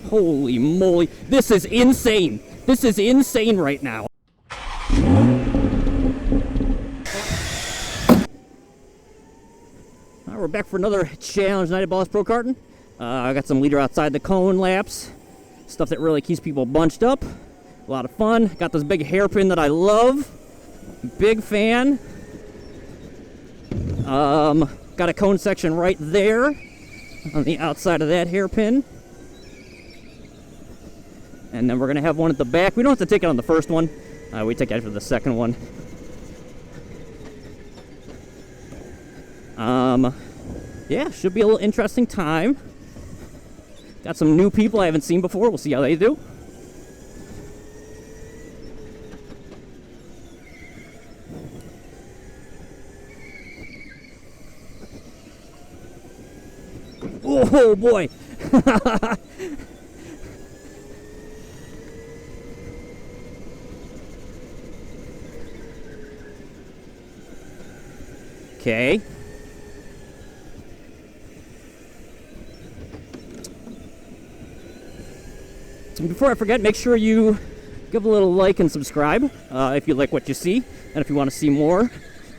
Holy moly. This is insane. This is insane right now. Alright, we're back for another challenge night at Boss Pro Karting. I got some leader outside the cone laps. Stuff that really keeps people bunched up. A lot of fun. Got this big hairpin that I love. Big fan. Got a cone section right there on the outside of that hairpin. And then we're going to have one at the back. We don't have to take it on the first one. We take it for the second one. Yeah, should be a little interesting time. Got some new people I haven't seen before. We'll see how they do. Oh boy. Okay. And before I forget, make sure you give a little like and subscribe if you like what you see, and if you want to see more.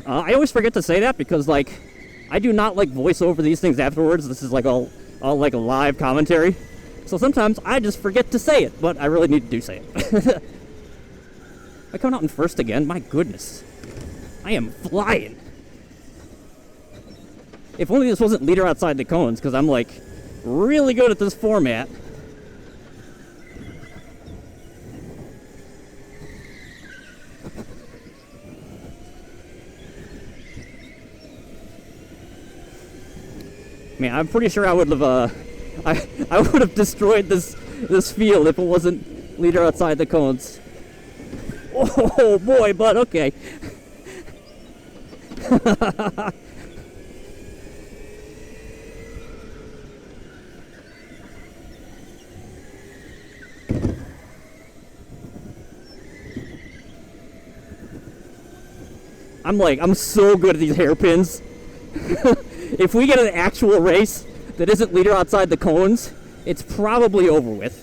I always forget to say that because, like, I do not like voice over these things afterwards. This is like all like a live commentary. So sometimes I just forget to say it, but I really need to say it. Am I coming out in first again? My goodness. I am flying. If only this wasn't leader outside the cones, because I'm, like, really good at this format. Man, I'm pretty sure I would have, I would have destroyed this field if it wasn't leader outside the cones. Oh boy, but okay. I'm so good at these hairpins. If we get an actual race that isn't leader outside the cones, it's probably over with.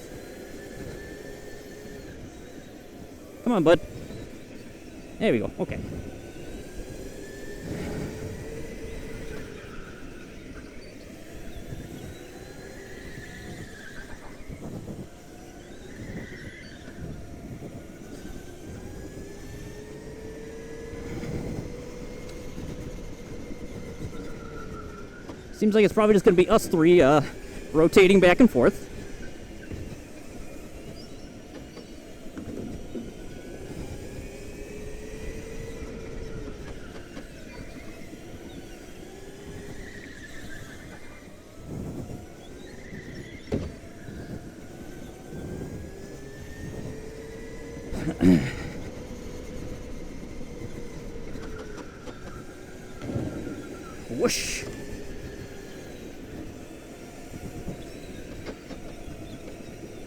Come on, bud. There we go. Okay. Seems like it's probably just going to be us three rotating back and forth. Whoosh!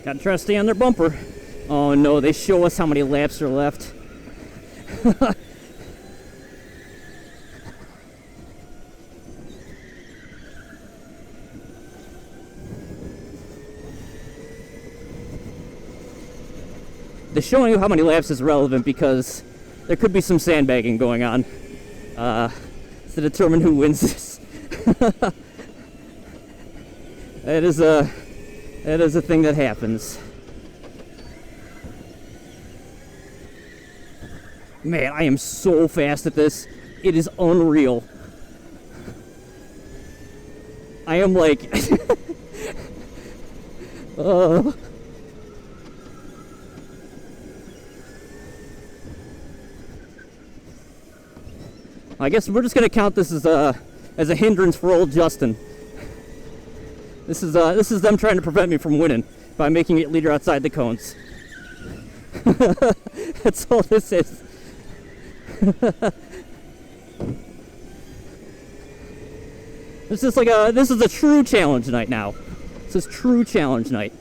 Gotta try to stay on their bumper. Oh no, they show us how many laps are left. The showing you how many laps is relevant because there could be some sandbagging going on to determine who wins this. That is a thing that happens. Man, I am so fast at this. It is unreal. I am like... I guess we're just gonna count this as a hindrance for old Justin. This is them trying to prevent me from winning by making it leader outside the cones. That's all this is. This is a true challenge night now. This is true challenge night.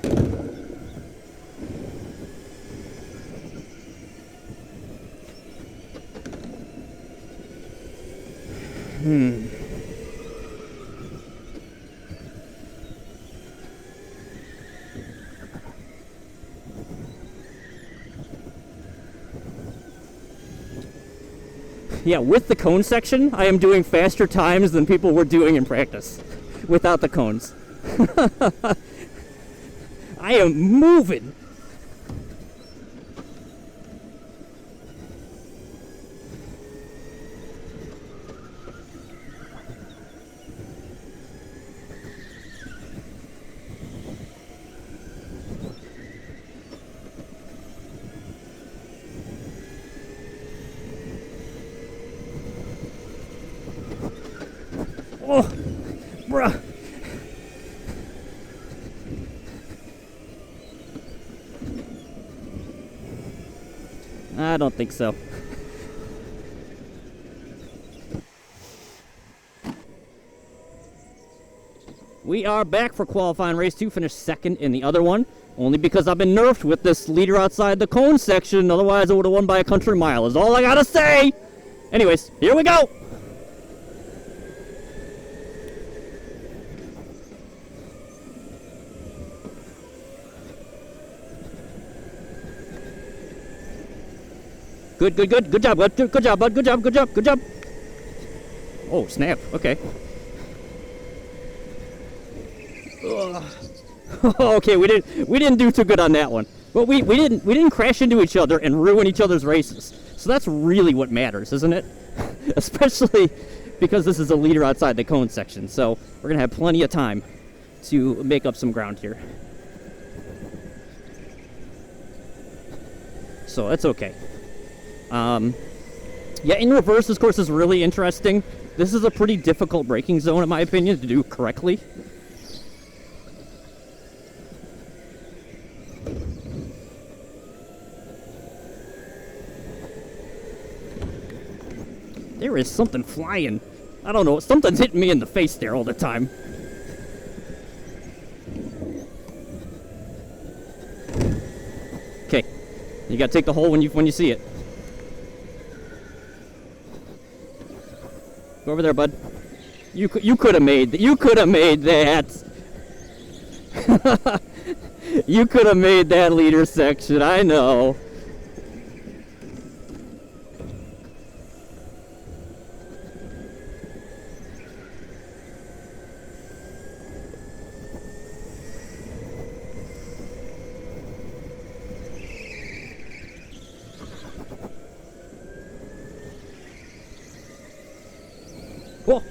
Yeah, with the cone section, I am doing faster times than people were doing in practice without the cones. I am moving. Oh, bruh. I don't think so. We are back for qualifying race 2, finished second in the other one, only because I've been nerfed with this leader outside the cone section, otherwise I would have won by a country mile, is all I gotta say! Anyways, here we go! Good, good, good. Good job, bud. Good job, bud. Good job, good job, good job. Oh, snap. Okay. Okay, we didn't do too good on that one. But we didn't crash into each other and ruin each other's races. So that's really what matters, isn't it? Especially because this is a leader outside the cone section. So we're gonna have plenty of time to make up some ground here. So that's okay. Yeah, in reverse, this course is really interesting. This is a pretty difficult braking zone, in my opinion, to do correctly. There is something flying. I don't know, something's hitting me in the face there all the time. Okay, you gotta take the hole when you see it. Go over there, bud. You could have made that. You could have made that. You could have made that leader section. I know. Whoa.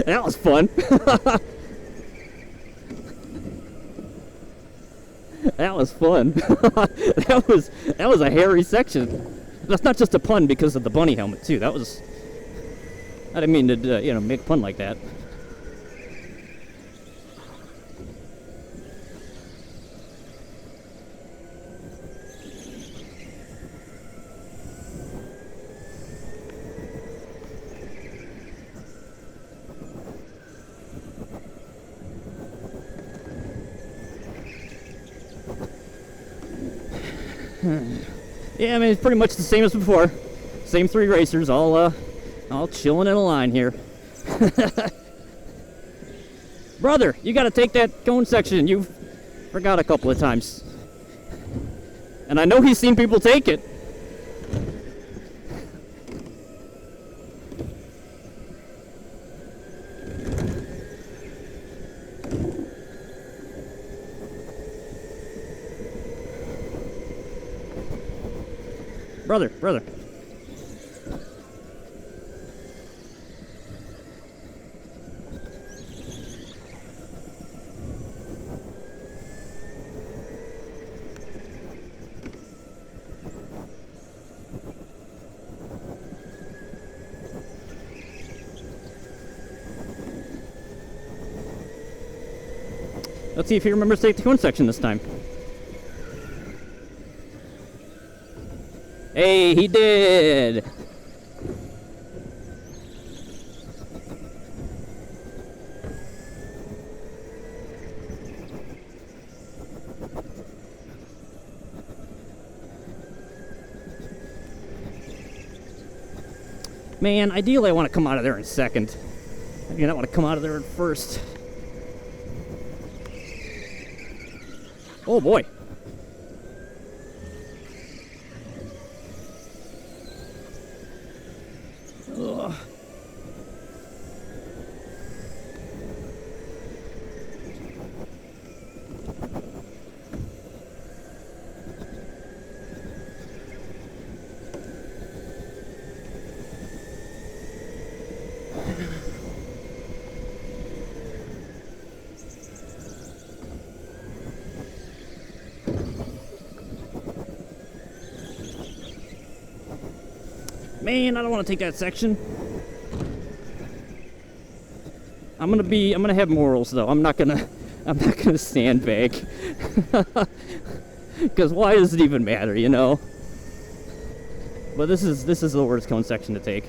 That was fun. That was fun. that was a hairy section. That's not just a pun because of the bunny helmet too. That was. I didn't mean to make a pun like that. Yeah, I mean, it's pretty much the same as before. Same three racers, all chilling in a line here. Brother, you gotta take that cone section. You forgot a couple of times. And I know he's seen people take it. Brother. Let's see if he remembers to take the cone section this time. Hey, he did! Man, ideally I want to come out of there in second. I do not want to come out of there in first. Oh boy. Man, I don't want to take that section. I'm gonna have morals though. I'm not gonna sandbag. Because why does it even matter, you know? But this is the worst cone section to take.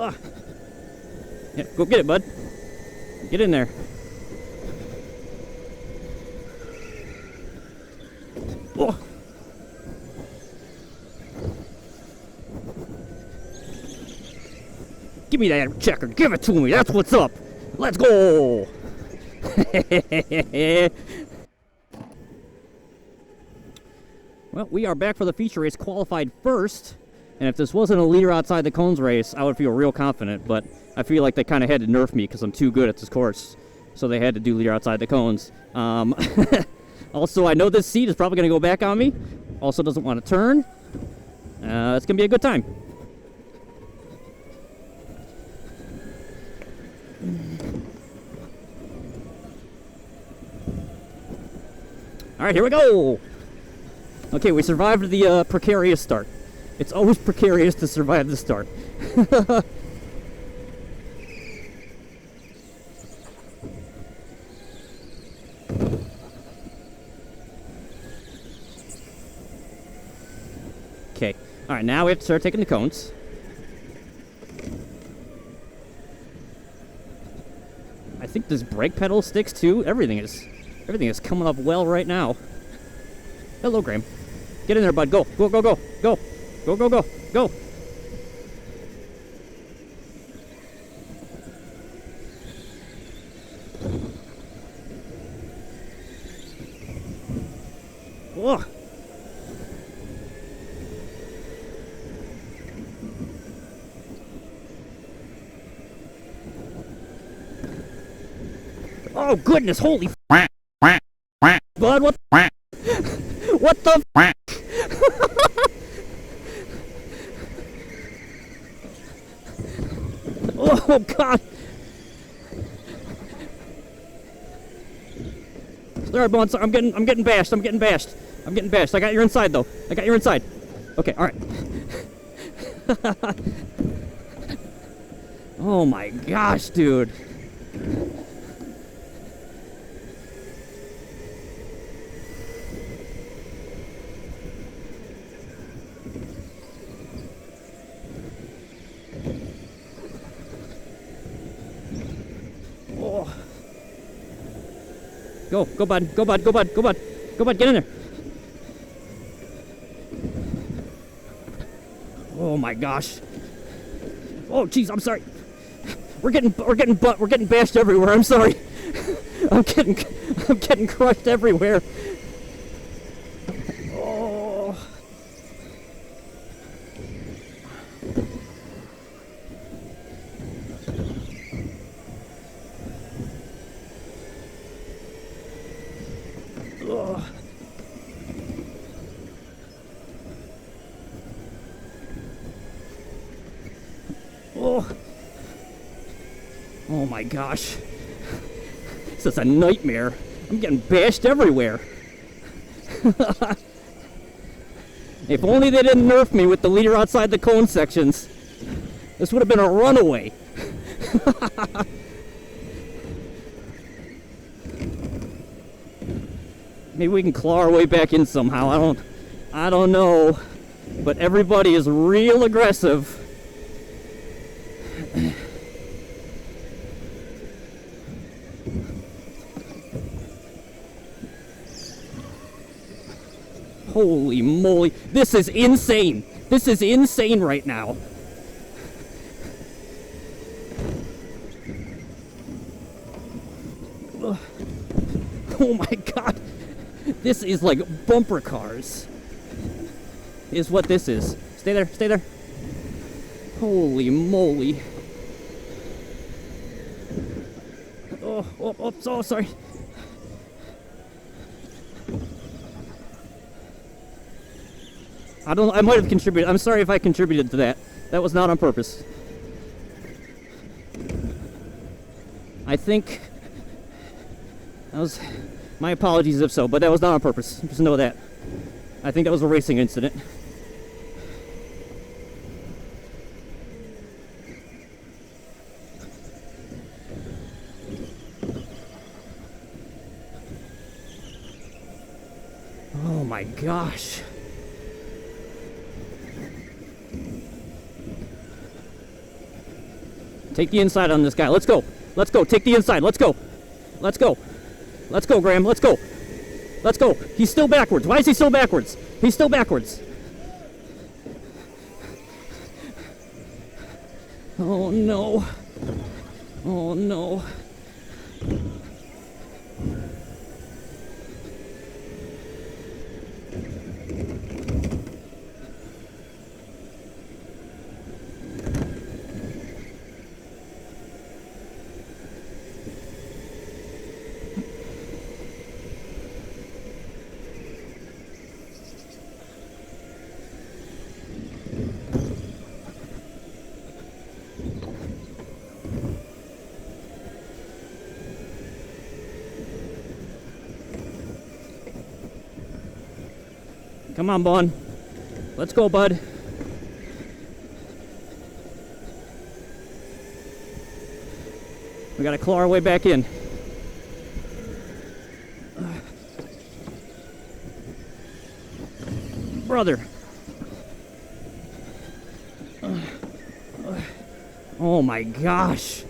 Ah. Yeah, go get it, bud. Get in there. Oh. Give me that checker. Give it to me. That's what's up. Let's go. Well, we are back for the feature race, qualified first. And if this wasn't a leader outside the cones race, I would feel real confident. But I feel like they kind of had to nerf me because I'm too good at this course. So they had to do leader outside the cones. Also, I know this seat is probably going to go back on me. Also doesn't want to turn. It's going to be a good time. All right, here we go. Okay, we survived the precarious start. It's always precarious to survive the start. Okay. All right, now we have to start taking the cones. I think this brake pedal sticks too. Everything is coming up well right now. Hello, Graham. Get in there, bud. Go. Go, go, go. Go. Go, go, go. Go. Whoa. Oh, goodness. Holy bud, what what the oh, God. Sorry, Bone. I'm getting bashed. I'm getting bashed. I got your inside, though. I got your inside. Okay, all right. Oh, my gosh, dude. Oh. Go, bud. Go, bud. Go, bud. Go, bud. Go, bud. Get in there. Oh my gosh. Oh, jeez. I'm sorry. We're getting bashed everywhere. I'm sorry. I'm getting crushed everywhere. Oh. Ugh. Oh. Oh my gosh. This is a nightmare. I'm getting bashed everywhere. If only they didn't nerf me with the leader outside the cone sections. This would have been a runaway. Maybe we can claw our way back in somehow. I don't know. But everybody is real aggressive. Holy moly. This is insane. This is insane right now. Ugh. Oh my god. This is like bumper cars. Is what this is. Stay there, stay there. Holy moly. Oh, so sorry. I might have contributed. I'm sorry if I contributed to that. That was not on purpose. I think that was, my apologies if so, but that was not on purpose. Just know that. I think that was a racing incident. Oh my gosh. Take the inside on this guy. Let's go. Let's go. Take the inside. Let's go. Let's go. Let's go, Graham. Let's go. Let's go. He's still backwards. Why is he still backwards? He's still backwards. Oh no. Oh no. Come on, Bun. Let's go, bud. We gotta claw our way back in. Brother. Oh my gosh.